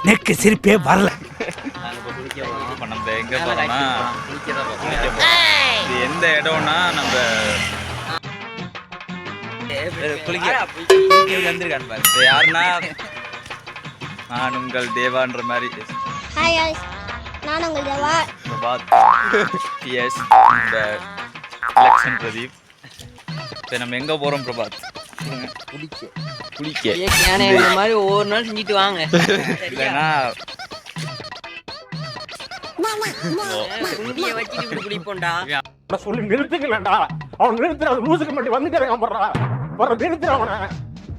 Neck சிரிப்பே வரல. நம்ம எங்க போறோம்னா இது எந்த இடம்னா நம்ம யாருன்னா நான் உங்கள் தேவான்ற மாதிரி. ஹாய் गाइस, நான் உங்கள் தேவா. பிரபாத் எஸ் இந்த எலெக்ஷன் பிரதீப். இப்போ நம்ம எங்கே போகிறோம் பிரபாத்? குளிக்க இந்த மாதிரி ஒவ்வொரு நாள் செஞ்சுட்டு வாங்க. இல்லைன்னா வச்சுட்டு குளிப்போண்டா. சொல்லி நிறுத்துக்கலடா. அவன் நிறுத்துற லூசுக்கு மட்டும் வந்துட்டே போடுறா. போற நிறுத்துற அவனை.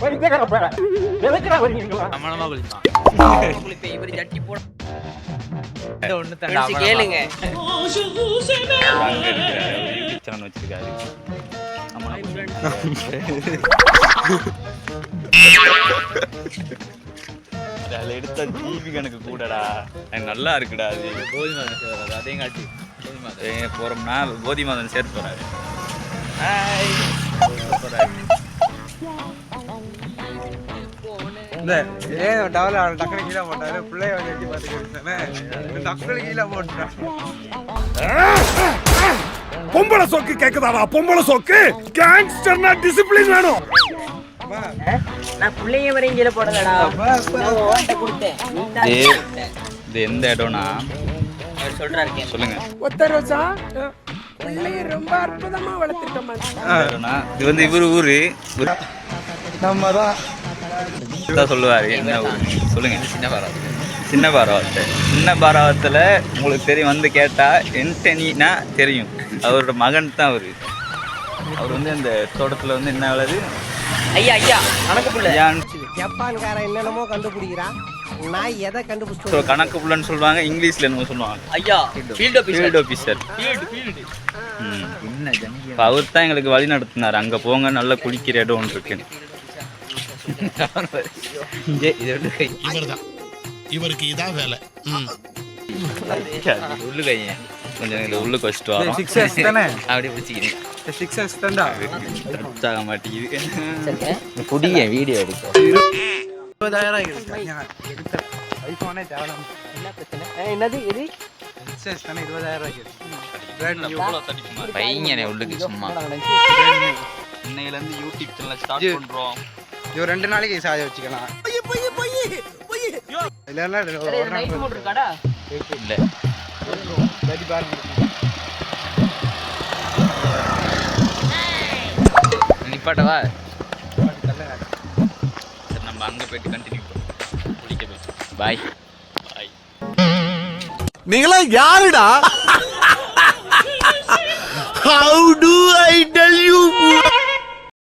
பைத்தியக்கார எதுக்குடா வரீங்களா? சமணமா குளிப்பான். இவரு ஜட்டி போட ஒன்று தண்டா கேளுங்க. சேனல் வச்சிருக்காரு. அதில் எடுத்த ஜிபி கணக்கு கூடடா. நல்லா இருக்குடா. அது போதி மாதம் சேர்றாரு. அதையும் காட்டி போகிறோம்னா போதி மாதம் சேர்த்து போகிறாரு. டக்குனு கீழே போட்டாரு. பிள்ளைய வந்து எட்டி பார்த்துக்கிட்டு டக்குனு கீழே போட்டுறான். பொம்பளை சோக்கு கேக்குதாடா? பொம்பளை சோக்கு கேங்ஸ்டர்னா டிசிப்ளின் வேணும். நான் பிள்ளைய வரையும் கீழே போடலடா. இது எந்த இடம்னா சொல்றாரு சொல்லுங்க. ஒத்த ரோசா பிள்ளைய ரொம்ப அற்புதமா வளர்த்திருக்கமா. இது வந்து இவரு ஊரு நம்ம தான் சொல்லுவாரு. என்ன ஊரு சொல்லுங்க? சின்ன பாரவத்தை. சின்ன பாரவத்தில் உங்களுக்கு தெரியும். வந்து கேட்டா என்டனினா தெரியும். அவரோட மகன் தான் அவரு. அவர் வந்து அந்த தோட்டத்தில் வந்து என்ன விளையாது? ஐயா ஐயா கணக்கு புள்ள. ஜப்பான்காரன் என்னென்னமோ கண்டுபிடிக்கிறான். நான் எதை கண்டுபிடிச்சு கணக்கு புள்ளன்னு சொல்லுவாங்க. இங்கிலீஷ்ல என்னமோ சொல்லுவாங்க. ஐயா ஃபீல்ட் ஆஃபீஸர். அவர் தான் எங்களுக்கு வழி நடத்தினார். அங்கே போங்க, நல்லா குளிக்கிற இடம் ஒன்று இருக்குன்னு. இவருக்கு இதான் வேலை. உள்ளு கையன் கொஞ்சம் உள்ளுக்கு வச்சுட்டு வரோம். அப்படியே பிடிச்சிக்கிறேன். ஆக மாட்டேங்குது. புதிய வீடியோ எடுக்கும். 20,000 ஐபோனே தேவை. என்னது இது? 20,000 பையனே உள்ளுக்கு சும்மா. இன்னையிலேருந்து யூடியூப் சேனல் ஸ்டார்ட் பண்ணுறோம். இது 2 நாளைக்கு சாய வச்சுக்கலாம். இல்லைன்னா இல்லை நிப்பாட்டவா? சரி, நம்ம அங்கே போயிட்டு கண்டினியூ பண்ணுவோம். குடிக்க போய் பாய் பாய். நீங்களா யாருடா?